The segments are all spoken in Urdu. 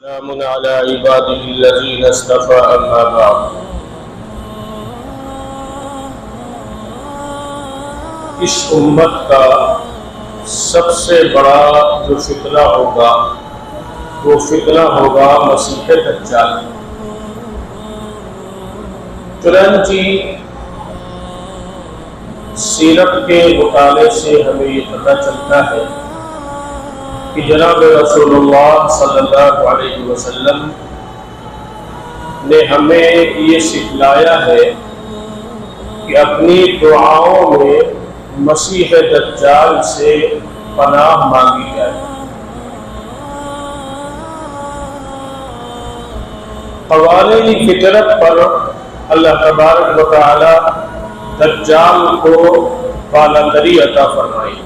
سلام على عباده الذين اصطفى اما بعد اس امت کا سب سے بڑا جو فتنہ ہوگا وہ فتنہ ہوگا مسیح دجال۔ چنانچہ سیرت کے مطالعے سے ہمیں یہ پتہ چلتا ہے کہ جناب رسول اللہ صلی اللہ علیہ وسلم نے ہمیں یہ سکھلایا ہے کہ اپنی دعاؤں میں مسیح دجال سے پناہ مانگی جائے۔ قوانین فطرت پر اللہ تبارک و تعالی دجال کو بالادری عطا فرمائی۔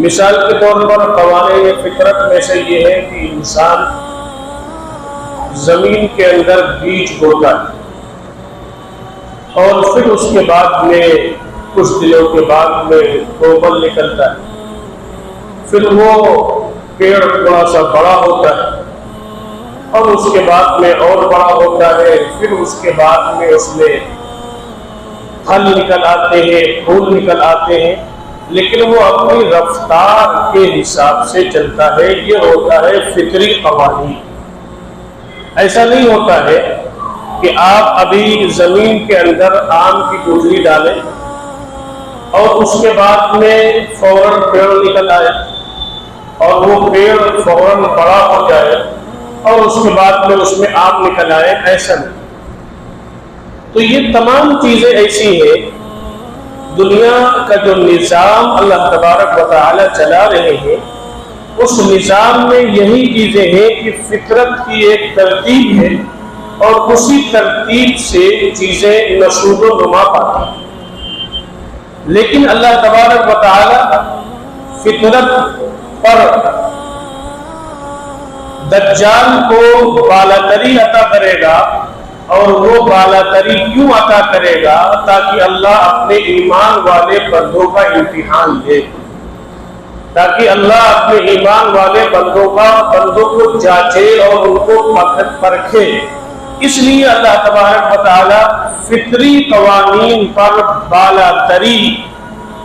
مثال کے طور پر قوانین فطرت میں سے یہ ہے کہ انسان زمین کے اندر بیج بوتا ہے اور پھر اس کے بعد میں کچھ دنوں کے بعد میں کوبل نکلتا ہے، پھر وہ پیڑ تھوڑا سا بڑا ہوتا ہے اور اس کے بعد میں اور بڑا ہوتا ہے، پھر اس کے بعد میں اس میں پھل نکل آتے ہیں، پھول نکل آتے ہیں، لیکن وہ اپنی رفتار کے حساب سے چلتا ہے۔ یہ ہوتا ہے فطری قوانین۔ ایسا نہیں ہوتا ہے کہ آپ ابھی زمین کے اندر آم کی گٹھلی ڈالیں اور اس کے بعد میں فوراً پیڑ نکل آئے اور وہ پیڑ فوراً بڑا ہو جائے اور اس کے بعد میں اس میں آم نکل آئے، ایسا نہیں۔ تو یہ تمام چیزیں ایسی ہیں، دنیا کا جو نظام اللہ تبارک و تعالی چلا رہے ہیں اس نظام میں یہی چیزیں ہیں کہ فطرت کی ایک ترتیب ہے اور اسی ترتیب سے چیزیں نشود و نما پاتی ہیں۔ لیکن اللہ تبارک و تعالی فطرت پر دجال کو بالادری عطا کرے گا، اور وہ بالادری کیوں عطا کرے گا؟ تاکہ اللہ اپنے ایمان والے بندوں کا امتحان لے، تاکہ اللہ اپنے ایمان والے بندوں کو جانچے اور ان کو پرکھے۔ اس لیے اللہ تبارک و تعالی فطری قوانین پر بالادری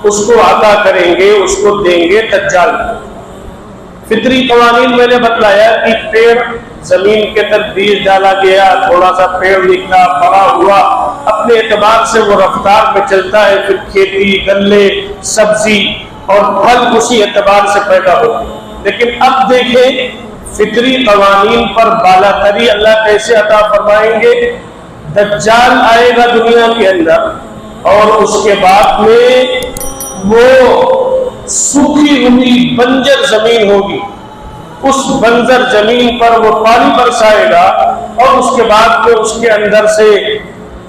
اس کو عطا کریں گے، اس کو دیں گے دجال کو۔ فطری قوانین میں نے بتلایا کہ پیڑ زمین کے اندر بیج ڈالا گیا، تھوڑا سا پیڑ نکلا، بڑا ہوا، اپنے اعتبار سے وہ رفتار میں چلتا ہے، پھر کھیتی، گلے، سبزی اور پھل اسی اعتبار سے پیدا ہوتے ہیں۔ لیکن اب دیکھیں فطری قوانین پر بالادری اللہ کیسے عطا فرمائیں گے؟ دجال آئے گا دنیا کے اندر اور اس کے بعد میں وہ سوکھی ہوئی بنجر زمین ہوگی، اس بنجر زمین پر وہ پانی برسائے گا اور اس کے بعد میں اس کے اندر سے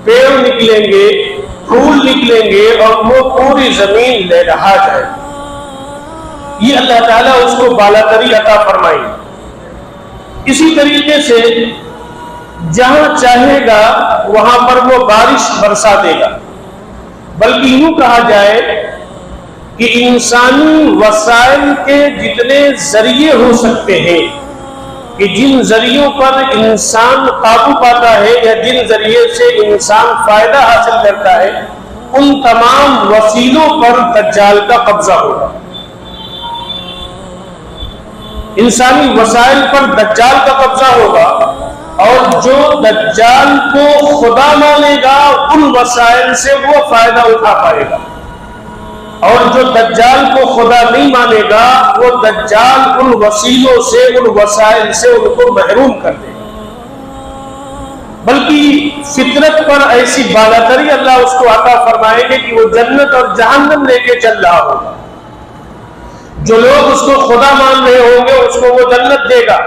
پیڑ نکلیں گے، پھول نکلیں گے اور وہ پوری زمین لہلہا جائے۔ یہ اللہ تعالیٰ اس کو بالادری عطا فرمائے۔ اسی طریقے سے جہاں چاہے گا وہاں پر وہ بارش برسا دے گا، بلکہ یوں کہا جائے کہ انسانی وسائل کے جتنے ذریعے ہو سکتے ہیں، کہ جن ذریعوں پر انسان قابو پاتا ہے یا جن ذریعے سے انسان فائدہ حاصل کرتا ہے، ان تمام وسیلوں پر دجال کا قبضہ ہوگا۔ انسانی وسائل پر دجال کا قبضہ ہوگا، اور جو دجال کو خدا مانے گا ان وسائل سے وہ فائدہ اٹھا پائے گا، اور جو دجال کو خدا نہیں مانے گا وہ دجال ان وسیلوں سے، ان وسائل سے ان کو محروم کر دے گا۔ بلکہ فطرت پر ایسی بالادری اللہ اس کو عطا فرمائیں گے کہ وہ جنت اور جہنم لے کے چل رہا ہوگا۔ جو لوگ اس کو خدا مان رہے ہوں گے اس کو وہ جنت دے گا،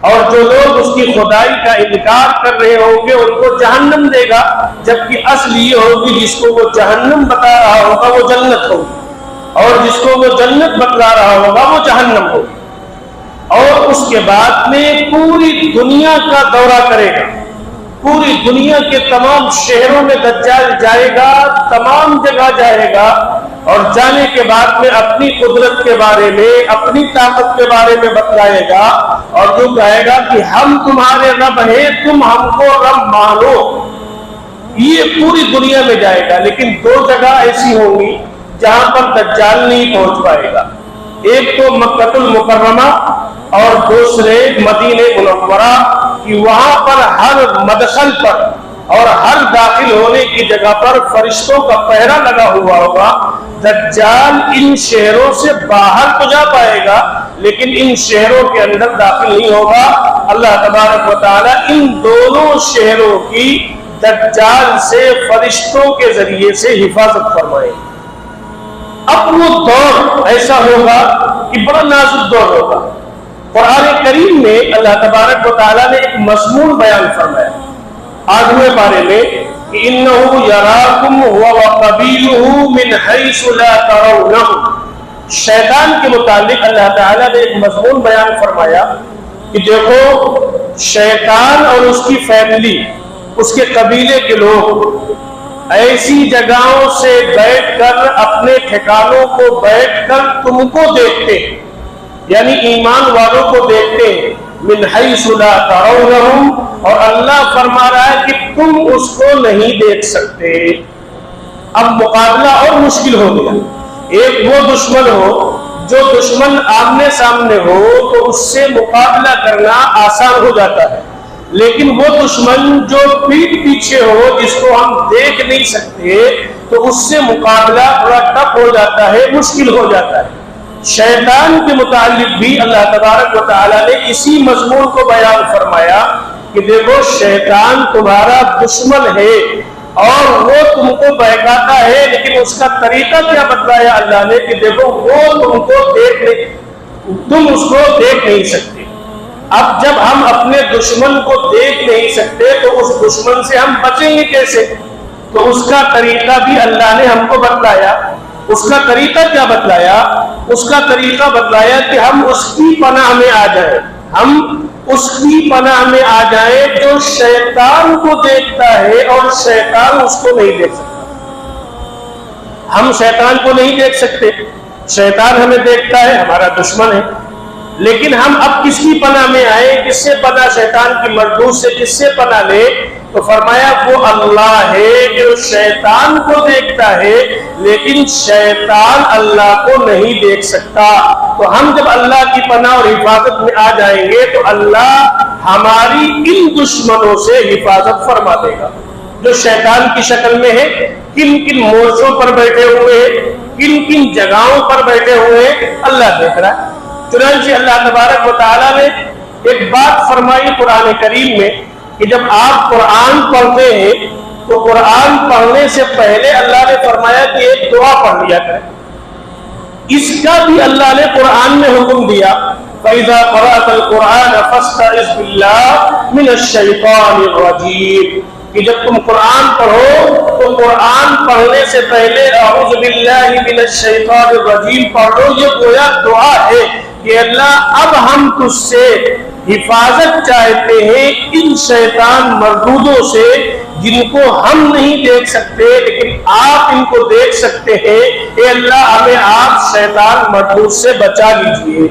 اور جو لوگ اس کی خدائی کا انکار کر رہے ہوں گے ان کو جہنم دے گا، جبکہ اصل یہ ہوگی جس کو وہ جہنم بتا رہا ہوگا وہ جنت ہوگی، اور جس کو وہ جنت بتلا رہا ہوگا وہ جہنم ہوگی۔ اور اس کے بعد میں پوری دنیا کا دورہ کرے گا، پوری دنیا کے تمام شہروں میں دجال جائے گا، تمام جگہ جائے گا، اور جانے کے بعد میں اپنی قدرت کے بارے میں، اپنی طاقت کے بارے میں بتلائے گا، اور جو کہے گا کہ ہم تمہارے رب ہیں، تم ہم کو رب مانو، یہ پوری دنیا میں جائے گا۔ لیکن دو جگہ ایسی ہوں گی جہاں پر دجال نہیں پہنچ پائے گا، ایک تو مکہ المکرمہ اور دوسرے مدینہ منورہ، کہ وہاں پر ہر مدخل پر اور ہر داخل ہونے کی جگہ پر فرشتوں کا پہرا لگا ہوا ہوگا۔ دجال ان شہروں سے باہر تو جا پائے گا لیکن ان شہروں کے اندر داخل نہیں ہوگا۔ اللہ تبارک و تعالی ان دونوں شہروں کی دجال سے فرشتوں کے ذریعے سے حفاظت فرمائے۔ اب وہ دور ایسا ہوگا کہ بڑا نازک دور ہوگا۔ قرآن کریم میں اللہ تبارک و تعالی نے ایک مضمون بیان فرمایا 8ویں پارے میں کہ انہو یراکم ہوا وقبیلہ من حیث لا ترونہم۔ شیطان کے متعلق اللہ تعالیٰ نے ایک مضمون بیان فرمایا کہ دیکھو شیطان اور اس کی فیملی، اس کے قبیلے کے لوگ ایسی جگہوں سے بیٹھ کر اپنے ٹھکانوں کو بیٹھ کر تم کو دیکھتے ہیں، یعنی ایمان والوں کو دیکھتے ہیں، من حیث لا ترونہم، اور اللہ فرما رہا ہے کہ تم اس کو نہیں دیکھ سکتے۔ اب مقابلہ اور مشکل ہو گیا۔ ایک وہ دشمن ہو جو دشمن آمنے سامنے ہو تو اس سے مقابلہ کرنا آسان ہو جاتا ہے، لیکن وہ دشمن جو پیٹھ پیچھے ہو جس کو ہم دیکھ نہیں سکتے تو اس سے مقابلہ تھوڑا ٹف ہو جاتا ہے، مشکل ہو جاتا ہے۔ شیطان کے متعلق بھی اللہ تبارک و تعالیٰ نے اسی مضمون کو بیان فرمایا کہ دیکھو شیطان تمہارا دشمن ہے اور وہ تم کو بہکاتا ہے، لیکن اس کا طریقہ کیا بتلایا اللہ نے کہ دیکھو وہ تم اس کو دیکھ نہیں سکتے۔ اب جب ہم اپنے دشمن کو دیکھ نہیں سکتے تو اس دشمن سے ہم بچیں گے کیسے؟ تو اس کا طریقہ بھی اللہ نے ہم کو بتلایا۔ اس کا طریقہ کیا بتلایا؟ اس کا طریقہ بتلایا کہ ہم اس کی پناہ میں آ جائیں، ہم اس کی پناہ میں آ جائیں جو شیطان کو دیکھتا ہے اور شیطان اس کو نہیں دیکھ سکتا۔ ہم شیطان کو نہیں دیکھ سکتے، شیطان ہمیں دیکھتا ہے، ہمارا دشمن ہے، لیکن ہم اب کس کی پناہ میں آئے؟ کس سے پناہ؟ شیطان کی مردود سے کس سے پناہ لے؟ تو فرمایا وہ اللہ ہے جو شیطان کو دیکھتا ہے لیکن شیطان اللہ کو نہیں دیکھ سکتا۔ تو ہم جب اللہ کی پناہ اور حفاظت میں آ جائیں گے تو اللہ ہماری ان دشمنوں سے حفاظت فرما دے گا جو شیطان کی شکل میں ہے، کن کن مورچوں پر بیٹھے ہوئے ہیں، کن کن جگہوں پر بیٹھے ہوئے ہیں، اللہ دیکھ رہا ہے۔ چنانچہ اللہ تبارک و تعالیٰ نے ایک بات فرمائی قرآن کریم میں کہ جب آپ قرآن پڑھتے ہیں تو قرآن پڑھنے سے پہلے اللہ نے فرمایا کہ ایک دعا پڑھ لیا کریں۔ اس کا بھی اللہ نے قرآن میں حکم دیا فَإِذَا قَرَأْتَ الْقُرْآنَ فَاسْتَعِذْ بِاللَّهِ مِنَ الشَّيْطَانِ الرَّجِيمِ کہ جب تم قرآن پڑھو تو قرآن پڑھنے سے پہلے اعوذ باللہ من الشیطان الرجیم پڑھ لو۔ یہ گویا دعا ہے کہ اللہ اب ہم تجھ سے حفاظت چاہتے ہیں ان شیطان مردودوں سے جن کو ہم نہیں دیکھ سکتے لیکن آپ ان کو دیکھ سکتے ہیں۔ اے اللہ ہمیں آپ شیطان مردود سے بچا لیجئے۔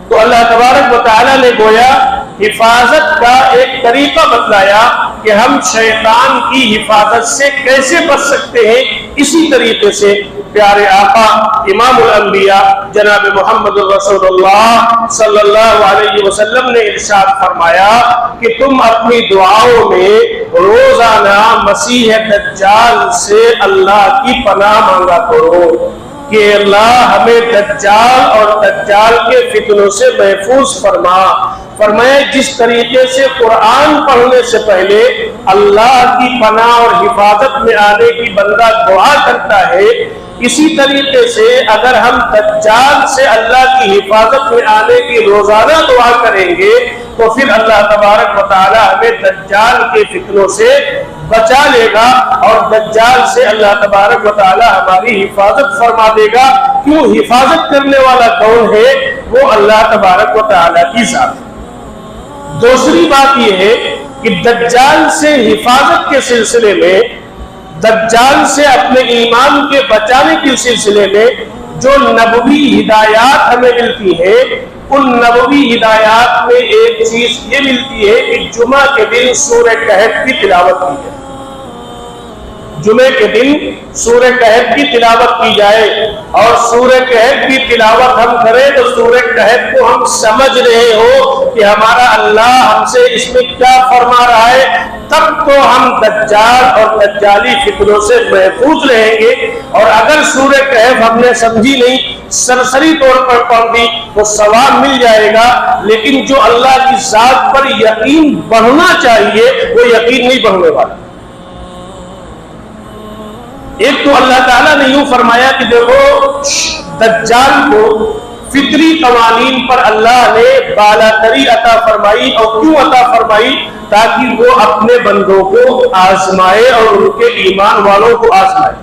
تو اللہ تبارک و تعالیٰ نے گویا حفاظت کا ایک طریقہ بتلایا کہ ہم شیطان کی حفاظت سے کیسے بچ سکتے ہیں۔ اسی طریقے سے پیارے آقا امام الانبیاء جناب محمد رسول اللہ صلی اللہ علیہ وسلم نے ارشاد فرمایا کہ تم اپنی دعاؤں میں روزانہ مسیح دجال سے اللہ کی پناہ مانگا کرو کہ اللہ ہمیں دجال اور دجال کے فتنوں سے محفوظ فرما۔ فرمایا جس طریقے سے قرآن پڑھنے سے پہلے اللہ کی پناہ اور حفاظت میں آنے کی بندہ دعا کرتا ہے، اسی طریقے سے اگر ہم دجال سے اللہ کی حفاظت میں آنے کی روزانہ دعا کریں گے تو پھر اللہ تبارک و تعالی ہمیں دجال کے فتنوں سے بچا لے گا اور دجال سے اللہ تبارک و تعالی ہماری حفاظت فرما دے گا۔ کیوں؟ حفاظت کرنے والا کون ہے؟ وہ اللہ تبارک و تعالی کی ذات۔ دوسری بات یہ ہے کہ دجال سے حفاظت کے سلسلے میں دجال سے اپنے ایمان کے بچانے کے سلسلے میں جو نبوی ہدایات ہمیں ملتی ہیں، ان نبوی ہدایات میں ایک چیز یہ ملتی ہے کہ جمعہ کے دن سورہ کہف کی تلاوت کی جائے۔ جمعے کے دن سورہ کہف کی تلاوت کی جائے، اور سورہ کہف کی تلاوت ہم کریں تو سورہ کہف کو ہم سمجھ رہے ہو کہ ہمارا اللہ ہم سے اس میں کیا فرما رہا ہے، تب تو ہم دجال اور دجالی فکروں سے محفوظ رہیں گے۔ اور اگر سورہ کہف ہم نے سمجھی نہیں، سرسری طور پر پڑھ دی تو ثواب مل جائے گا، لیکن جو اللہ کی ذات پر یقین بڑھنا چاہیے وہ یقین نہیں بڑھنے والا۔ ایک تو اللہ تعالیٰ نے یوں فرمایا کہ دیکھو دجال کو فطری قوانین پر اللہ نے بالا تری عطا فرمائی، اور کیوں عطا فرمائی؟ تاکہ وہ اپنے بندوں کو آزمائے اور ان کے ایمان والوں کو آزمائے۔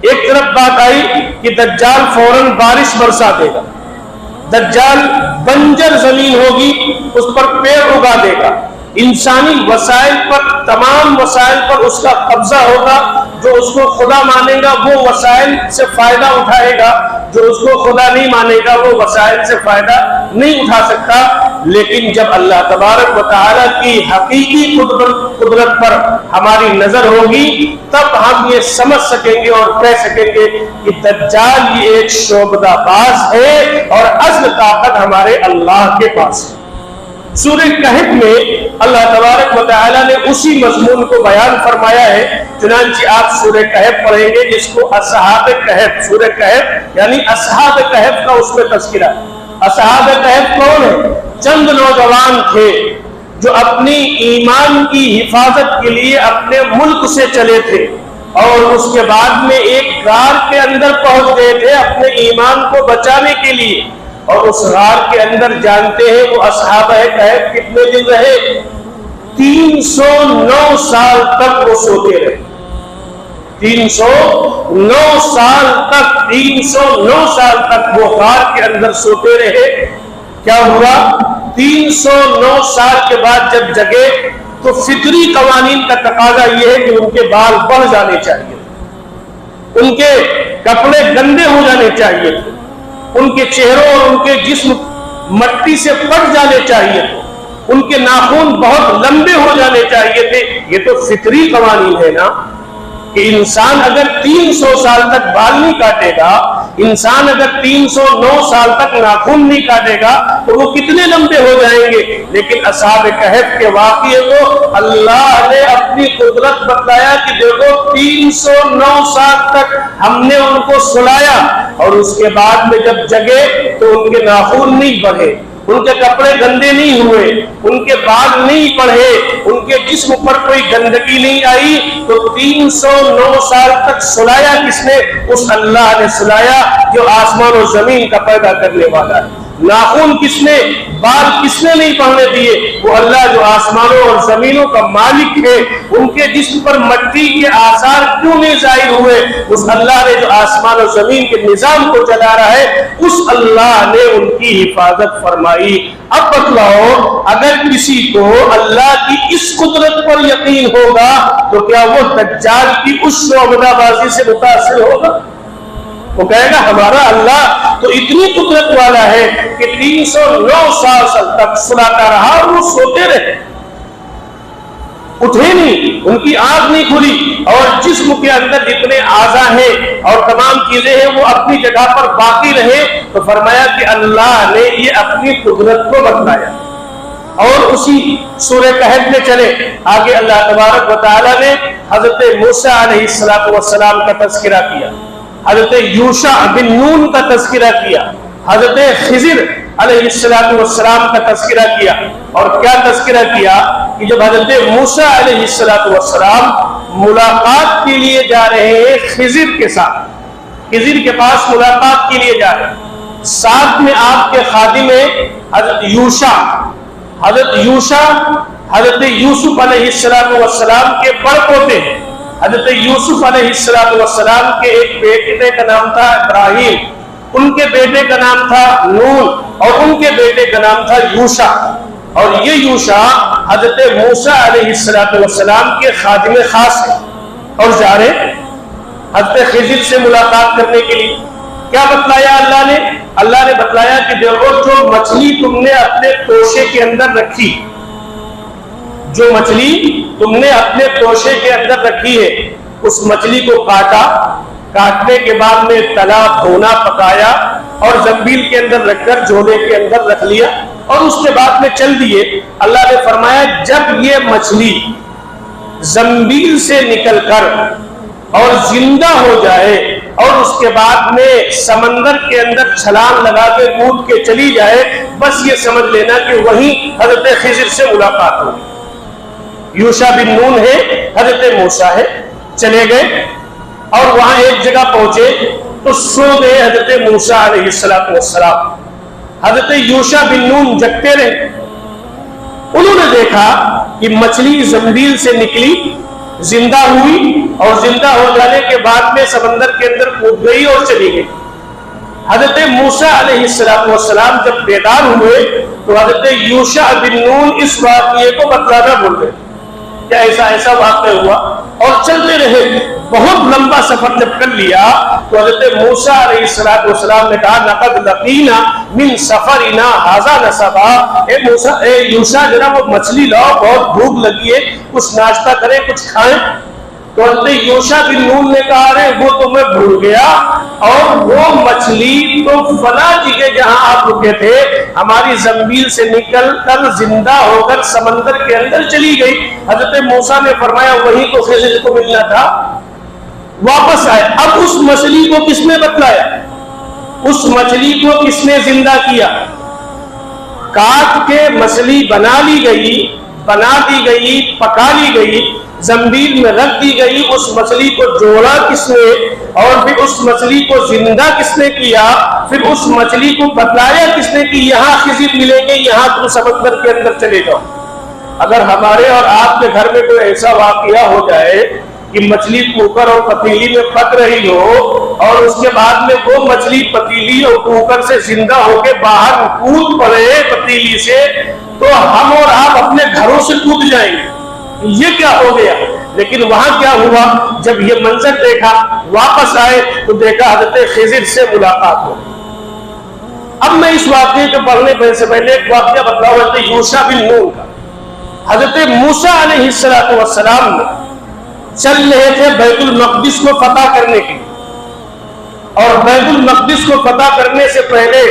ایک طرف بات آئی کہ دجال فوراً بارش برسا دے گا، دجال بنجر زمین ہوگی اس پر پیڑ اگا دے گا، انسانی وسائل پر، تمام وسائل پر اس کا قبضہ ہوگا، جو اس کو خدا مانے گا وہ وسائل سے فائدہ اٹھائے گا، جو اس کو خدا نہیں مانے گا وہ وسائل سے فائدہ نہیں اٹھا سکتا۔ لیکن جب اللہ تبارک و تعالیٰ کی حقیقی قدرت پر ہماری نظر ہوگی تب ہم یہ سمجھ سکیں گے اور کہہ سکیں گے کہ دجال یہ ایک شعبدہ باز ہے اور اصل طاقت ہمارے اللہ کے پاس ہے۔ سورہ کہف میں اللہ تبارک و تعالیٰ نے اسی مضمون کو بیان فرمایا ہے، چنانچہ آپ سورہ کہف پڑھیں گے جس کو اصحاب کہف، سورہ کہف یعنی اصحاب کہف کا اس میں تذکرہ ہے۔ اصحاب کہف کون ہے؟ چند نوجوان تھے جو اپنی ایمان کی حفاظت کے لیے اپنے ملک سے چلے تھے، اور اس کے بعد میں ایک غار کے اندر پہنچ گئے تھے اپنے ایمان کو بچانے کے لیے، اور اس غار کے اندر جانتے ہیں وہ اصحاب کہف کتنے دن رہے؟ 309 سال تک وہ سوتے رہے۔ 309 سال تک 309 سال تک وہ غار کے اندر سوتے رہے۔ کیا ہوا؟ 309 سال کے بعد جب جگے تو فطری قوانین کا تقاضا یہ ہے کہ ان کے بال بڑھ جانے چاہیے، ان کے کپڑے گندے ہو جانے چاہیے تھے، ان کے چہروں اور ان کے جسم مٹی سے پٹ جانے چاہیے تھے، ان کے ناخن بہت لمبے ہو جانے چاہیے تھے۔ یہ تو فطری قوانین ہے نا، کہ انسان اگر 300 سال تک بال نہیں کاٹے گا، انسان اگر 309 سال تک ناخن نہیں کاٹے گا تو وہ کتنے لمبے ہو جائیں گے۔ لیکن اصحاب کہف کے واقعے کو اللہ نے اپنی قدرت بتایا کہ دیکھو 309 سال تک ہم نے ان کو سلایا، اور اس کے بعد میں جب جگے تو ان کے ناخن نہیں بڑھے، ان کے کپڑے گندے نہیں ہوئے، ان کے بال نہیں بڑھے، ان کے جسم پر کوئی گندگی نہیں آئی۔ تو 309 سال تک سلایا کس نے؟ اس اللہ نے سلایا جو آسمان و زمین کا پیدا کرنے والا ہے۔ ناخن کس نے، بال کس نے نہیں پڑنے دیے؟ وہ اللہ جو آسمانوں اور زمینوں کا مالک ہے۔ ان کے جسم پر مٹی کے آثار کیوں نہیں ظاہر ہوئے؟ اس اللہ نے جو آسمان و زمین کے نظام کو چلا رہا ہے، اس اللہ نے ان کی حفاظت فرمائی۔ اب بتلاؤ اگر کسی کو اللہ کی اس قدرت پر یقین ہوگا تو کیا وہ دجال کی اس شعبدہ بازی سے متاثر ہوگا؟ وہ کہے گا ہمارا اللہ تو اتنی قدرت والا ہے کہ 309 سال تک سلاتا رہا اور وہ سوتے رہے، اٹھے نہیں، ان کی آنکھ نہیں کھلی، اور جسم کے اندر جتنے اعضاء ہیں اور تمام چیزیں ہیں وہ اپنی جگہ پر باقی رہے۔ تو فرمایا کہ اللہ نے یہ اپنی قدرت کو بتلایا۔ اور اسی سورہ کہف میں چلے آگے، اللہ تبارک و تعالیٰ نے حضرت موسیٰ علیہ السلام کا تذکرہ کیا، حضرت یوشع بن نون کا تذکرہ کیا، حضرت خضر علیہ السلام کا تذکرہ کیا۔ اور کیا تذکرہ کیا کہ جب حضرت موسیٰ علیہ السلام ملاقات کے لیے جا رہے ہیں خضر کے ساتھ، خضر کے پاس ملاقات کے لیے جا رہے ہیں، ساتھ میں آپ کے خادم حضرت یوشع حضرت یوسف علیہ السلام کے بڑ پوتے ہیں۔ حضرت یوسف علیہ السلام کے ایک بیٹے کا نام تھا ابراہیم، ان کے بیٹے کا نام تھا نون، اور ان کے بیٹے کا نام تھا یوشع، اور یہ یوشع حضرت موسیٰ علیہ السلام کے خادم خاص ہے۔ اور جا رہے حضرت خضر سے ملاقات کرنے کے لیے۔ کیا بتلایا اللہ نے؟ اللہ نے بتلایا کہ دیکھو جو مچھلی تم نے اپنے توشے کے اندر رکھی، جو مچھلی تم نے اپنے توشے کے اندر رکھی ہے، اس مچھلی کو کاٹا، کاٹنے کے بعد میں تلا، دھونا، پکایا اور زنبیل کے اندر رکھ کر جھولے کے اندر رکھ لیا اور اس کے بعد میں چل دیے۔ اللہ نے فرمایا جب یہ مچھلی زنبیل سے نکل کر اور زندہ ہو جائے اور اس کے بعد میں سمندر کے اندر چھلانگ لگا کے کود کے چلی جائے، بس یہ سمجھ لینا کہ وہیں حضرت خضر سے ملاقات ہو۔ یوشع بن نون ہے، حضرت موسیٰ ہے، چلے گئے اور وہاں ایک جگہ پہنچے تو سو گئے حضرت موسیٰ علیہ السلام۔ حضرت یوشع بن نون جگتے رہے۔ انہوں نے دیکھا کہ مچھلی زنبیل سے نکلی، زندہ ہوئی اور زندہ ہو جانے کے بعد میں سمندر کے اندر کود گئی اور چلی گئی۔ حضرت موسیٰ علیہ السلام جب بیدار ہوئے تو حضرت یوشع بن نون اس واقعے کو بتلانا بھول گئے کہ ایسا واقعہ ہوا اور چلتے رہے۔ بہت لمبا سفر جب کر لیا تو حضرت موسیٰ علیہ السلام نے کہا لقد لقینا من سفرنا ھذا نصبا، اے یوشع ذرا وہ مچھلی لاؤ، بہت بھوک لگی ہے، کچھ ناشتہ کریں، کچھ کھائیں۔ تو حضرت یوشع بن نون نے کہا ارے وہ تو میں بھول گیا، اور وہ مچھلی تو فلاں جگہ جہاں آپ رکے تھے ہماری زنبیل سے نکل کر زندہ ہو کر سمندر کے اندر چلی گئی۔ حضرت موسیٰ نے فرمایا وہی تو خضر کو ملنا تھا۔ واپس آئے، اب اس مچھلی کو کس نے بتلایا؟ اس مچھلی کو کس نے زندہ کیا؟ کاٹ کے مچھلی بنا دی گئی، پکا لی گئی، زنبیل میں رکھ دی گئی۔ اس مچھلی کو جوڑا کس نے اور پھر اس مچھلی کو زندہ کس نے کیا؟ پھر اس مچھلی کو بتلایا کس نے کہ یہاں خضر ملیں گے، یہاں تم سمندر کے اندر چلے جاؤ۔ اگر ہمارے اور آپ کے گھر میں کوئی ایسا واقعہ ہو جائے کہ مچھلی کوکر اور پتیلی میں پک رہی ہو اور اس کے بعد میں وہ مچھلی پتیلی اور کوکر سے زندہ ہو کے باہر کود پڑے پتیلی سے، تو ہم اور آپ اپنے گھروں سے کود جائیں گے، یہ کیا ہو گیا؟ لیکن وہاں کیا ہوا؟ جب یہ منظر دیکھا، واپس آئے تو دیکھا حضرت خضر سے ملاقات ہو۔ اب میں اس واقعے کو پڑھنے سے پہلے ایک واقعہ بتلاؤں حضرت یوشع بن نون کا۔ حضرت موسیٰ علیہ السلام نے چل رہے تھے بیت المقدس کو فتح کرنے کے، اور بیت المقدس کو فتح کرنے سے پہلے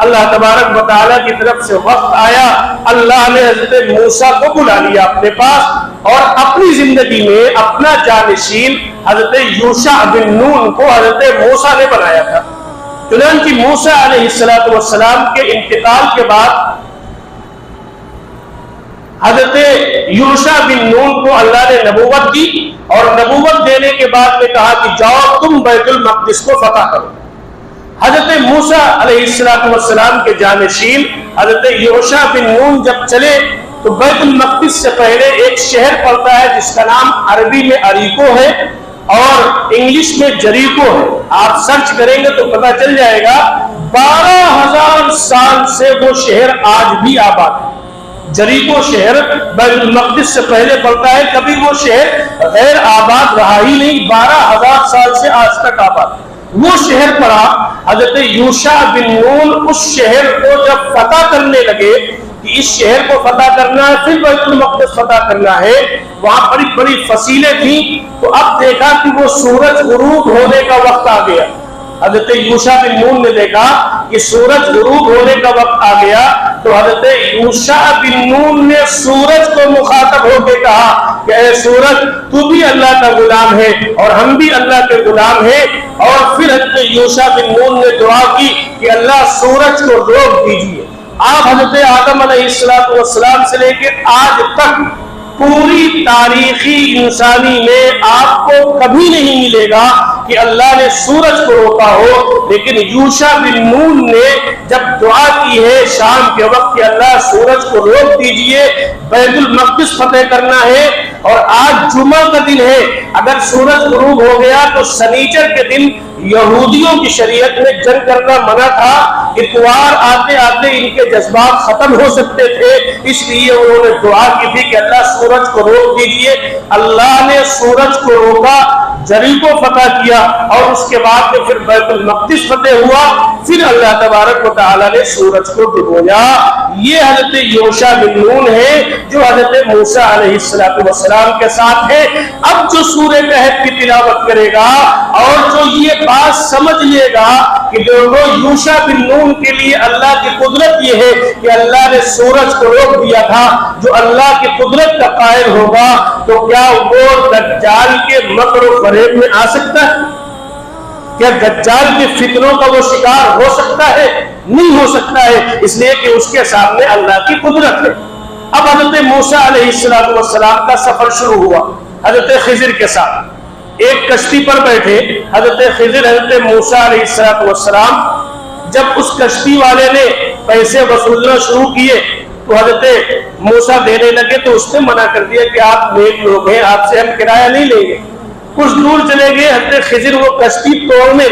اللہ تبارک و تعالیٰ کی طرف سے وقت آیا، اللہ نے حضرت موسیٰ کو بلا لیا اپنے پاس اور اپنی زندگی میں اپنا جانشین حضرت یوشع بن نون کو حضرت موسیٰ نے بنایا تھا۔ چنانچہ موسیٰ علیہ السلام کے انتقال کے بعد حضرت یوشع بن نون کو اللہ نے نبوت دی، اور نبوت دینے کے بعد میں کہا کہ جاؤ تم بیت المقدس کو فتح کرو۔ حضرت موسیٰ علیہ السلام کے جانشین حضرت یوشع بن نون جب چلے تو بیت المقدس سے پہلے ایک شہر پڑتا ہے جس کا نام عربی میں اریکو ہے اور انگلش میں جریکو ہے۔ آپ سرچ کریں گے تو پتہ چل جائے گا 12,000 سال سے وہ شہر آج بھی آباد ہے۔ جریکو شہر بیت المقدس سے پہلے پڑتا ہے، کبھی وہ شہر غیر آباد رہا ہی نہیں، 12,000 سال سے آج تک آباد۔ وہ شہر پڑا، حضرت یوشع بن نون اس شہر کو جب فتح کرنے لگے کہ اس شہر کو فتح کرنا ہے، پھر بیت المقدس فتح کرنا ہے، وہاں بڑی بڑی فصیلیں تھیں، تو اب دیکھا کہ وہ سورج غروب ہونے کا وقت آ گیا۔ حضرت یوشع بن نون نے دیکھا کہ سورج غروب ہونے کا وقت آ گیا، تو حضرت یوشع بن نون نے سورج کو مخاطب ہو کے کہا کہ اے سورج تو بھی اللہ کا غلام ہے اور ہم بھی اللہ کے غلام ہیں، اور پھر حضرت یوشع بن نون نے دعا کی کہ اللہ سورج کو روک دیجیے۔ آپ حضرت آدم علیہ السلام سے لے کے آج تک پوری تاریخی انسانی میں آپ کو کبھی نہیں ملے گا کہ اللہ نے سورج کو روکا ہو، لیکن یوشع بن نون نے جب دعا کی ہے شام کے وقت کہ اللہ سورج کو روک دیجئے، بیت المقدس فتح کرنا ہے، اور آج جمعہ کا دن ہے، اگر سورج غروب ہو گیا تو سنیچر کے دن یہودیوں کی شریعت میں جنگ کرنا منع تھا، اتوار آتے آتے ان کے جذبات ختم ہو سکتے تھے، اس لیے انہوں نے دعا کی تھی کہ اللہ سورج کو روک دیجئے. اللہ نے سورج کو روکا، جری کو فتح کیا، اور اس کے بعد میں پھر بیت المقدس فتح ہوا. پھر اللہ تبارک و تعالیٰ نے سورج کو ڈبویا. یہ حضرت یوشع بن نون ہے جو حضرت موسیٰ علیہ السلام کے ساتھ ہے. اب جو سورہ کہف کی تلاوت کرے گا اور جو یہ بات سمجھ لے گا کہ جو یوشع بن نون کے لیے اللہ کی قدرت یہ ہے کہ اللہ نے سورج کو روک دیا تھا، جو اللہ کی قدرت کا قائل ہوگا تو کیا وہ دجال کے مکر و فریب میں آ سکتا ہے؟ کیا دجال کے فتنوں کا وہ شکار ہو سکتا ہے؟ نہیں ہو سکتا ہے، اس لیے کہ اس کے سامنے اللہ کی قدرت ہے. اب حضرت موسیٰ علیہ السلام کا سفر شروع ہوا حضرت خضر کے ساتھ. ایک کشتی پر بیٹھے حضرت خضر حضرت موسیٰ علیہ السلام. جب اس کشتی والے نے پیسے وصولنا شروع کیے تو حضرت موسیٰ دینے لگے تو اس نے منع کر دیا کہ آپ نیک لوگ ہیں، آپ سے ہم کرایہ نہیں لیں گے. کچھ دور چلے گئے حضرت خضر وہ کشتی توڑنے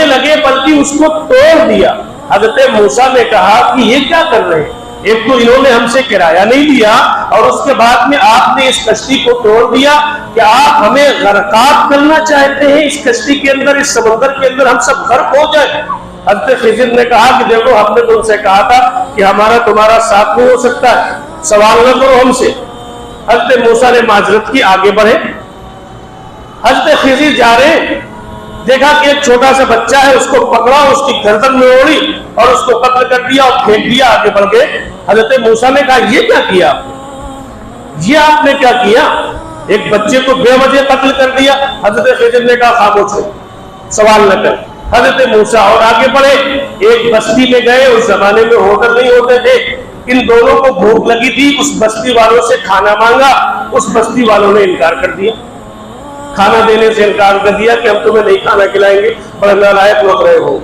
لگے، بلکہ اس کو توڑ دیا. حضرت موسیٰ نے کہا کہ یہ کیا کر رہے ہیں؟ ایک تو انہوں نے ہم سے کرایہ نہیں دیا اور اس کے بعد میں آپ نے اس کشتی کو توڑ دیا کہ آپ ہمیں غرقاب کرنا چاہتے ہیں اس کشتی کے اندر، اس سمندر کے اندر ہم سب غرق ہو جائیں. حضرت خضر نے کہا کہ دیکھو ہم نے تم سے کہا تھا کہ ہمارا تمہارا ساتھ نہیں ہو سکتا ہے، سوال نہ کرو ہم سے. حضرت موسیٰ نے معذرت کی، آگے بڑھے. حضرت خضر جا رہے، دیکھا کہ ایک چھوٹا سا بچہ ہے، اس کو پکڑا، اس کی گردن میں اوڑی اور اس کو قتل کر دیا اور پھینک دیا. آگے بڑھ گئے. حضرت موسیٰ نے کہا یہ کیا کیا آپ نے؟ یہ آپ نے کیا کیا؟ ایک بچے کو بے وجہ قتل کر دیا. حضرت خضر نے کہا خاموش ہو، سوال نہ کر. حضرت موسیٰ اور آگے بڑھے، ایک بستی میں گئے. اس زمانے میں ہوٹل نہیں ہوتے تھے. ان دونوں کو بھوک لگی تھی، اس بستی والوں سے کھانا مانگا. اس بستی والوں نے انکار کر دیا، کھانا دینے سے انکار کر دیا کہ ہم تمہیں نہیں کھانا کھلائیں گے، بڑے نالائق لوگ رہے ہو.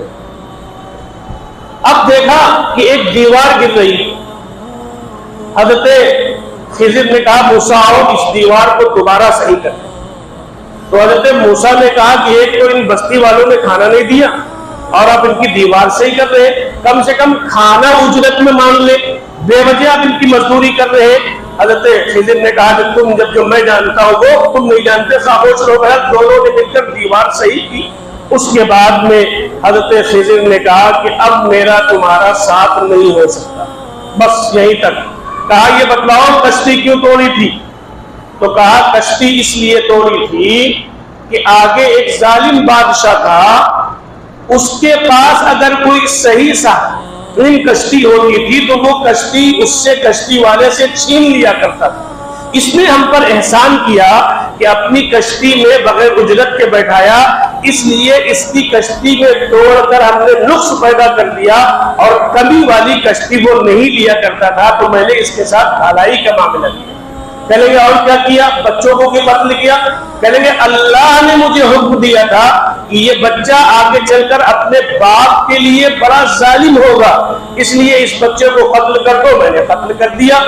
اب دیکھا کہ ایک دیوار گر رہی. حضرت خضر نے کہا موسیٰ آؤ اس دیوار کو دوبارہ صحیح کر. تو حضرت موسیٰ نے کہا کہ ایک تو ان بستی والوں نے کھانا نہیں دیا اور آپ ان کی دیوار صحیح کر رہے، کم سے کم کھانا اجرت میں مان لے، بے وجہ آپ ان کی مزدوری کر رہے. حضرت خضر نے کہا کہ تم جب جو میں جانتا ہوں وہ تم نہیں جانتے، خاموش رہو. دونوں نے مل کر دیوار صحیح کی. اس کے بعد میں حضرت خضر نے کہا کہ اب میرا تمہارا ساتھ نہیں ہو سکتا، بس یہیں تک. کہا یہ بتلاؤ کشتی کیوں توڑی تھی؟ تو کہا کشتی اس لیے توڑی تھی کہ آگے ایک ظالم بادشاہ تھا، اس کے پاس اگر کوئی صحیح سا کشتی ہوتی تھی تو وہ کشتی اس سے کشتی والے سے چھین لیا کرتا تھا. اس نے ہم پر احسان کیا کہ اپنی کشتی میں بغیر اجرت کے بیٹھایا، اس لیے اس کی کشتی میں توڑ کر ہم نے نقص پیدا کر دیا اور کمی والی کشتی وہ نہیں لیا کرتا تھا، تو میں نے اس کے ساتھ بھلائی کا معاملہ کیا. کہنے گے اور کیا کیا؟ بچوں کو بھی قتل کیا. کہنے گے اللہ نے مجھے حکم دیا تھا کہ یہ بچہ آگے چل کر اپنے باپ کے لیے بڑا ظالم ہوگا، اس لیے اس بچے کو قتل کر دو. میں نے قتل کر دیا.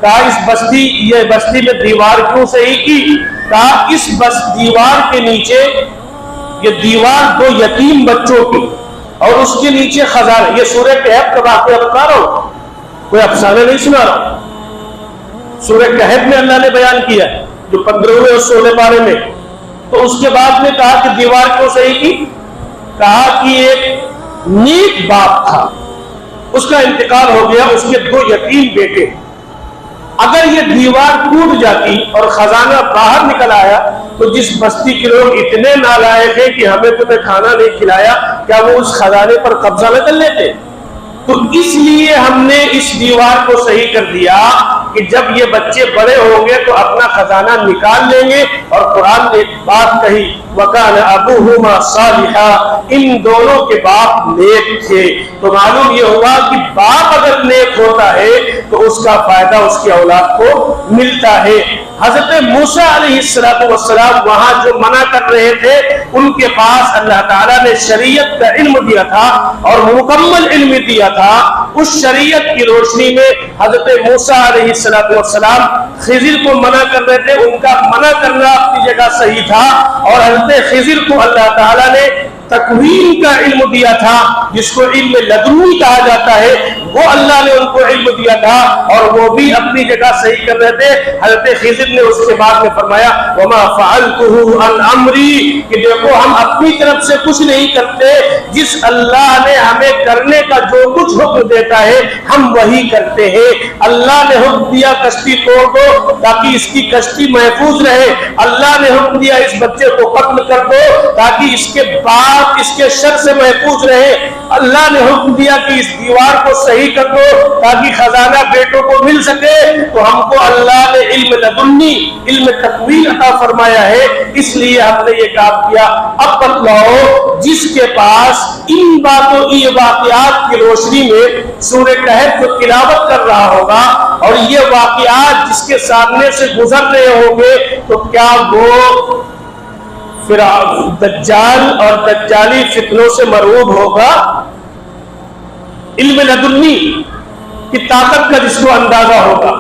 کہا اس بستی میں دیوار کیوں صحیح کی؟ کہا اس دیوار کے نیچے، یہ دیوار دو یتیم بچوں کی اور اس کے نیچے خزانہ. یہ سورہ کہف کا واقعہ بتا رہا ہوں، کوئی افسانہ نہیں سنا رہا ہوں. سورہ کہف میں اللہ نے بیان کیا جو 15ویں اور 16 پارے میں. تو اس کے بعد میں کہا کہ دیوار کیوں صحیح کی؟ کہا کہ ایک نیک باپ تھا، اس کا انتقال ہو گیا، اس کے 2 یتیم بیٹے. اگر یہ دیوار ٹوٹ جاتی اور خزانہ باہر نکل آیا تو جس بستی کے لوگ اتنے نالائق ہیں کہ ہمیں تمہیں کھانا نہیں کھلایا، کیا وہ اس خزانے پر قبضہ نہ کر لیتے؟ تو اس لیے ہم نے اس دیوار کو صحیح کر دیا کہ جب یہ بچے بڑے ہوں گے تو اپنا خزانہ نکال لیں گے. اور قرآن نے ایک بات کہی وَكَانَ أَبُوهُمَا صَالِحًا، ان دونوں کے باپ نیک تھے. تو معلوم یہ ہوا کہ باپ اگر نیک ہوتا ہے تو اس کا فائدہ اس کی اولاد کو ملتا ہے. حضرت موسیٰ علیہ السلام وہاں جو منع کر رہے تھے، ان کے پاس اللہ تعالیٰ نے شریعت کا علم دیا تھا اور مکمل علم دیا تھا. اس شریعت کی روشنی میں حضرت موسیٰ علیہ السلام خضر کو منع کر رہے تھے. ان کا منع کرنا اپنی جگہ صحیح تھا اور حضرت خضر کو اللہ تعالیٰ نے تکوین کا علم دیا تھا، جس کو علم لدنی کہا جاتا ہے. وہ اللہ نے ان کو علم دیا تھا اور وہ بھی اپنی جگہ صحیح کر رہے تھے۔ حضرت خضر نے اس کے بعد میں فرمایا وما فعلته عن امری، کہ دیکھو ہم اپنی طرف سے کچھ نہیں کرتے، جس اللہ نے ہمیں کرنے کا جو کچھ حکم دیتا ہے ہم وہی کرتے ہیں۔ اللہ نے حکم دیا کشتی توڑ دو تاکہ اس کی کشتی محفوظ رہے، اللہ نے حکم دیا اس بچے کو قتل کر دو تاکہ اس کے باپ اس کے شر سے محفوظ رہے، اللہ نے حکم دیا کہ اس دیوار کو صحیح کر دو تاکہ خزانہ بیٹوں کو مل سکے۔ تو ہم کو اللہ نے علم لدنی، علم تکوین عطا فرمایا ہے، اس لیے ہم نے یہ کام کیا۔ اب بتلاؤ جس کے پاس ان باتوں کی واقعات کی روشنی میں سورہ کہف کو تلاوت کر رہا ہوگا اور یہ واقعات جس کے سامنے سے گزر رہے ہوں گے، تو کیا وہ دجال اور دجالی فتنوں سے مرعوب ہوگا؟ علم لدنی کی طاقت کا جس کو اندازہ ہوگا۔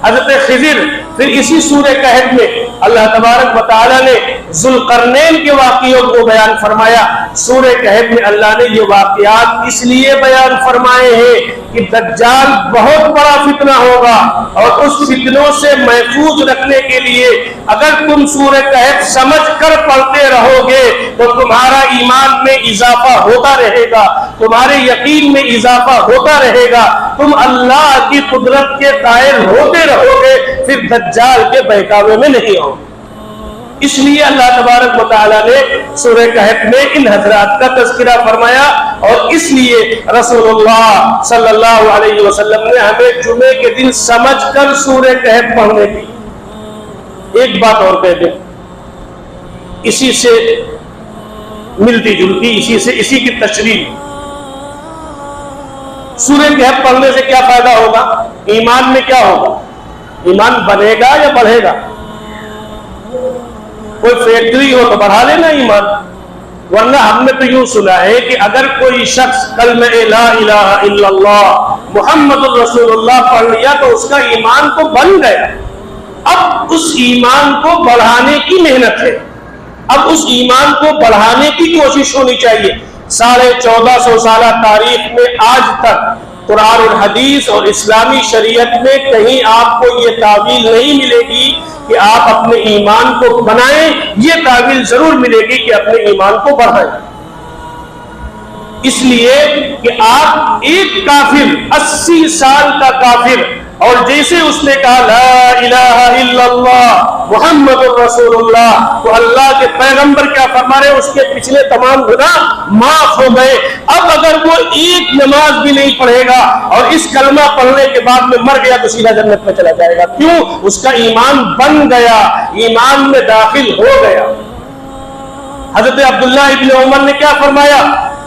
حضرت خضر پھر اسی سورہ کہف میں اللہ تبارک و تعالی نے ذوالقرنین کے واقعوں کو بیان فرمایا۔ سورہ کہف میں اللہ نے یہ واقعات اس لیے بیان فرمائے ہیں کہ دجال بہت بڑا فتنہ ہوگا اور اس فتنوں سے محفوظ رکھنے کے لیے اگر تم سورہ کہف سمجھ کر پڑھتے رہو گے تو تمہارا ایمان میں اضافہ ہوتا رہے گا، تمہارے یقین میں اضافہ ہوتا رہے گا، تم اللہ کی قدرت کے قائل ہوتے رہو گے، پھر دجال کے بہکاوے میں نہیں ہو۔ اس لیے اللہ تبارک و تعالیٰ نے سورہ کہف میں ان حضرات کا تذکرہ فرمایا اور اس لیے رسول اللہ صلی اللہ علیہ وسلم نے ہمیں جمعے کے دن سمجھ کر سورہ کہف پڑھنے کی۔ ایک بات اور کہہ دیں، اسی سے ملتی جلتی، اسی کی تشریح، سورہ کہف پڑھنے سے کیا فائدہ ہوگا؟ ایمان میں کیا ہوگا؟ ایمان بنے گا یا بڑھے گا؟ کوئی فیکٹری ہو تو بڑھا لینا ایمان، ورنہ ہم نے تو یوں سنا ہے کہ اگر کوئی شخص کلمہ لا الہ الا اللہ محمد الرسول اللہ پڑھ لیا تو اس کا ایمان تو بن گیا۔ اب اس ایمان کو بڑھانے کی محنت ہے، اب اس ایمان کو بڑھانے کی کوشش ہونی چاہیے۔ 1450 سالہ تاریخ میں آج تک قرآن الحدیث اور اسلامی شریعت میں کہیں آپ کو یہ تعویل نہیں ملے گی کہ آپ اپنے ایمان کو بنائیں، یہ تعویل ضرور ملے گی کہ اپنے ایمان کو بڑھائیں۔ اس لیے کہ آپ ایک کافر 80 سال کا کافر، اور جیسے اس نے کہا لا الہ الا اللہ محمد الرسول اللہ، تو اللہ کے پیغمبر کیا فرما رہے ہیں؟ اس کے پچھلے تمام گناہ معاف ہو گئے۔ اب اگر وہ ایک نماز بھی نہیں پڑھے گا اور اس کلمہ پڑھنے کے بعد میں مر گیا تو سیدھا جنت میں چلا جائے گا۔ کیوں؟ اس کا ایمان بن گیا، ایمان میں داخل ہو گیا۔ حضرت عبداللہ ابن عمر نے کیا فرمایا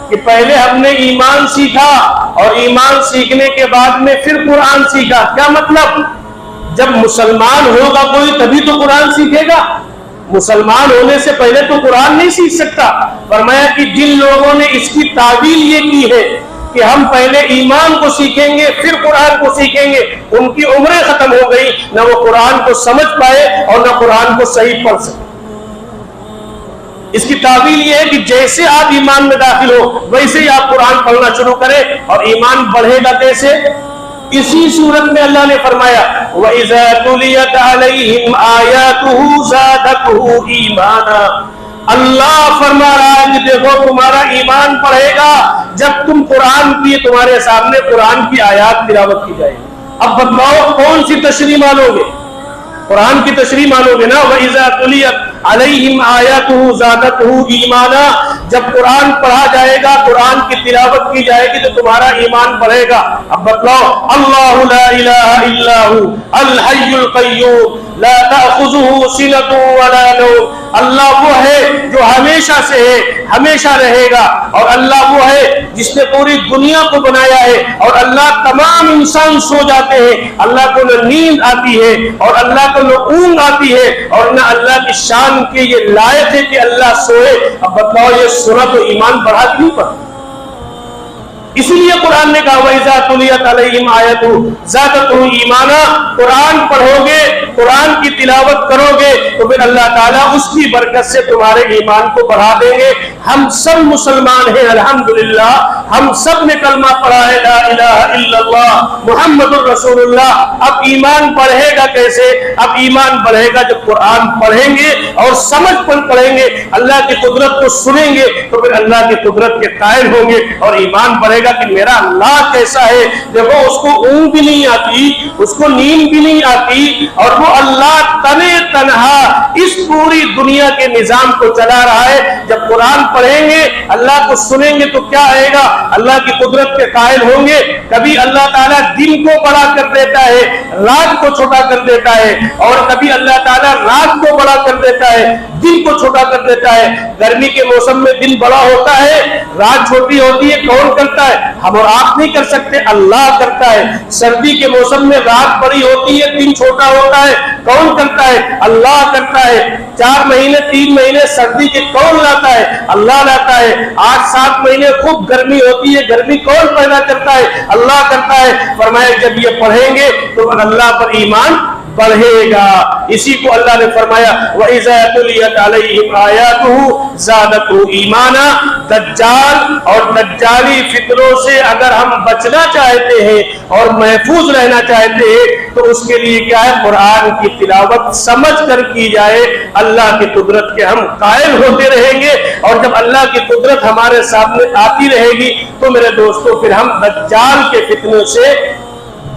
کہ پہلے ہم نے ایمان سیکھا اور ایمان سیکھنے کے بعد میں پھر قرآن سیکھا۔ کیا مطلب؟ جب مسلمان ہوگا کوئی تبھی تو قرآن سیکھے گا، مسلمان ہونے سے پہلے تو قرآن نہیں سیکھ سکتا۔ فرمایا کہ جن لوگوں نے اس کی تعویل یہ کی ہے کہ ہم پہلے ایمان کو سیکھیں گے پھر قرآن کو سیکھیں گے، ان کی عمریں ختم ہو گئی، نہ وہ قرآن کو سمجھ پائے اور نہ قرآن کو صحیح پڑھ سکے۔ اس کی تعویل یہ ہے کہ جیسے آپ ایمان میں داخل ہو ویسے ہی آپ قرآن پڑھنا شروع کریں، اور ایمان بڑھے گا کیسے؟ اسی صورت میں اللہ نے فرمایا وَإِذَا تُلِيَتْ عَلَيْهِمْ آيَاتُهُ زَادَتْهُمْ إِيمَانًا۔ اللہ فرما رہا ہے کہ دیکھو تمہارا ایمان بڑھے گا جب تم قرآن کی تمہارے سامنے قرآن کی آیات تلاوت کی جائے۔ اب بتلاؤ کون سی تشریح مانو گے؟ قرآن کی تشریح مانو گے نا، وَإِذَا تُلِيَتْ عَلَيْهِمْ آيَاتُهُ زَادَتْهُمْ إِيمَانًا۔ جب قرآن پڑھا جائے گا، قرآن کی تلاوت کی جائے گی تو تمہارا ایمان بڑھے گا۔ اب بتلاؤ اللہ لا الہ الا هو الحی القیوم لا تأخذه سنة ولا نوم۔ اللہ وہ ہے جو ہمیشہ سے ہے، ہمیشہ رہے گا، اور اللہ وہ ہے جس نے پوری دنیا کو بنایا ہے، اور اللہ تمام انسان سو جاتے ہیں، اللہ کو نہ نیند آتی ہے اور اللہ کو نہ اونگ آتی ہے، اور نہ اللہ کی شان کے یہ لائق ہے کہ اللہ سوئے۔ اب بتلاؤ یہ سنا تو ایمان بڑھا کیوں پر؟ اسی لیے قرآن نے کہا وَإِذَا تُلِيَتْ عَلَيْهِمْ آيَاتُهُ زَادَتْهُمْ إِيمَانًا۔ قرآن پڑھو گے قرآن کی تلاوت کرو گے تو پھر اللہ تعالیٰ اس کی برکت سے تمہارے ایمان کو بڑھا دیں گے۔ ہم سب مسلمان ہیں الحمدللہ، ہم سب نے کلمہ پڑھا ہے لا الہ الا اللہ محمد الرسول اللہ۔ اب ایمان بڑھے گا کیسے؟ اب ایمان بڑھے گا جب قرآن پڑھیں گے اور سمجھ پر پڑھیں گے، اللہ کی قدرت کو سنیں گے تو پھر اللہ کی قدرت کے قائل ہوں گے اور ایمان بڑھے گا کہ میرا اللہ کیسا ہے۔ دیکھو اس کو اونگ بھی نہیں آتی، اس کو نیند بھی نہیں آتی، اور وہ اللہ تنے تنہا اس پوری دنیا کے نظام کو چلا رہا ہے۔ جب قرآن پڑھیں گے، اللہ کو سنیں گے تو کیا آئے گا؟ اللہ کی قدرت کے قائل ہوں گے۔ کبھی اللہ تعالیٰ دن کو بڑا کر دیتا ہے، رات کو چھوٹا کر دیتا ہے، اور کبھی اللہ تعالیٰ رات کو بڑا کر دیتا ہے، دن کو چھوٹا کر دیتا ہے۔ گرمی کے موسم میں دن بڑا ہوتا ہے، رات چھوٹی ہوتی ہے، کون کرتا ہے؟ ہم اور آپ نہیں کر سکتے، اللہ کرتا ہے۔ سردی کے موسم میں رات بڑی ہوتی ہے، دن چھوٹا ہوتا ہے، کون کرتا ہے؟ اللہ کرتا ہے۔ 4 مہینے 3 مہینے سردی کے کون لاتا ہے؟ اللہ لاتا ہے۔ 8-7 مہینے خوب گرمی ہوتی ہے، گرمی کون پیدا کرتا ہے؟ اللہ کرتا ہے۔ فرمایا جب یہ پڑھیں گے تو اللہ پر ایمان بڑھے گا۔ اسی کو اللہ نے فرمایا وَإِذَا تُلِيَتْ عَلَيْهِمْ آيَاتُهُ زَادَتْهُمْ ایمانا۔ دجال اور دجالی فتنوں سے اگر ہم بچنا چاہتے ہیں اور محفوظ رہنا چاہتے ہیں تو اس کے لیے کیا ہے؟ قرآن کی تلاوت سمجھ کر کی جائے، اللہ کی قدرت کے ہم قائل ہوتے رہیں گے، اور جب اللہ کی قدرت ہمارے سامنے آتی رہے گی تو میرے دوستو پھر ہم دجال کے فتنوں سے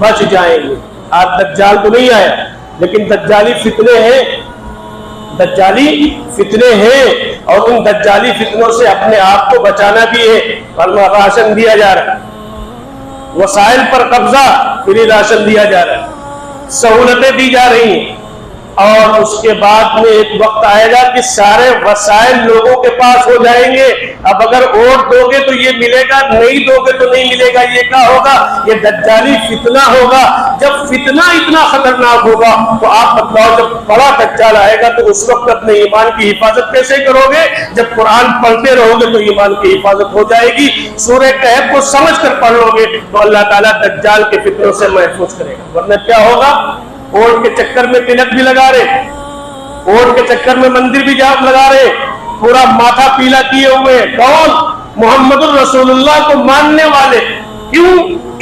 بچ جائیں گے۔ آج دجال تو نہیں آیا لیکن دجالی فتنے ہیں، دجالی فتنے ہیں، اور ان دجالی فتنوں سے اپنے آپ کو بچانا بھی ہے۔ راشن دیا جا رہا ہے، وسائل پر قبضہ، فری راشن دیا جا رہا ہے، سہولتیں دی جا رہی ہیں، اور اس کے بعد میں ایک وقت آئے گا کہ سارے وسائل لوگوں کے پاس ہو جائیں گے۔ اب اگر ووٹ دو گے تو یہ ملے گا، نہیں دو گے تو نہیں ملے گا۔ یہ کیا ہوگا؟ یہ دجالی فتنہ ہوگا۔ جب فتنہ اتنا خطرناک ہوگا تو آپ بتلاؤ جب بڑا دجال آئے گا تو اس وقت اپنے ایمان کی حفاظت کیسے کرو گے؟ جب قرآن پڑھتے رہو گے تو ایمان کی حفاظت ہو جائے گی۔ سورہ کہف کو سمجھ کر پڑھ لو گے تو اللہ تعالیٰ دجال کے فتنوں سے محفوظ کرے گا۔ ورنہ کیا ہوگا؟ ووٹ کے چکر میں تلک بھی لگا رہے، ووٹ کے چکر میں مندر بھی جاب لگا رہے، پورا ماتھا پیلا کیے ہوئے، کون؟ محمد الرسول اللہ کو ماننے والے۔ کیوں؟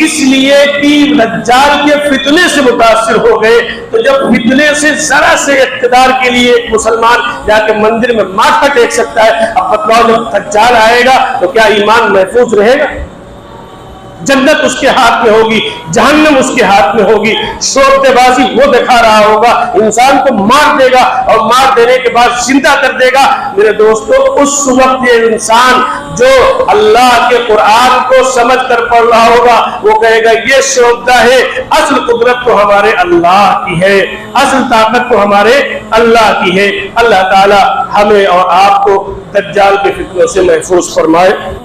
اس لیے کہ دجال کے فتنے سے متاثر ہو گئے۔ تو جب فتنے سے ذرا سے اقتدار کے لیے ایک مسلمان جا کے مندر میں ماتھا ٹیک سکتا ہے، اب بتلاؤ جب دجال آئے گا تو کیا ایمان محفوظ رہے گا؟ جنت اس کے ہاتھ میں ہوگی، جہنم اس کے ہاتھ میں ہوگی، شوختے بازی وہ دکھا رہا ہوگا، انسان کو مار دے گا، اور مار دینے کے بعد زندہ کر دے گا۔ میرے دوستو اس وقت یہ انسان جو اللہ کے قرآن کو سمجھ کر پڑھ رہا ہوگا وہ کہے گا یہ شوخدہ ہے، اصل قدرت تو ہمارے اللہ کی ہے، اصل طاقت تو ہمارے اللہ کی ہے۔ اللہ تعالی ہمیں اور آپ کو دجال کے فتنوں سے محفوظ فرمائے۔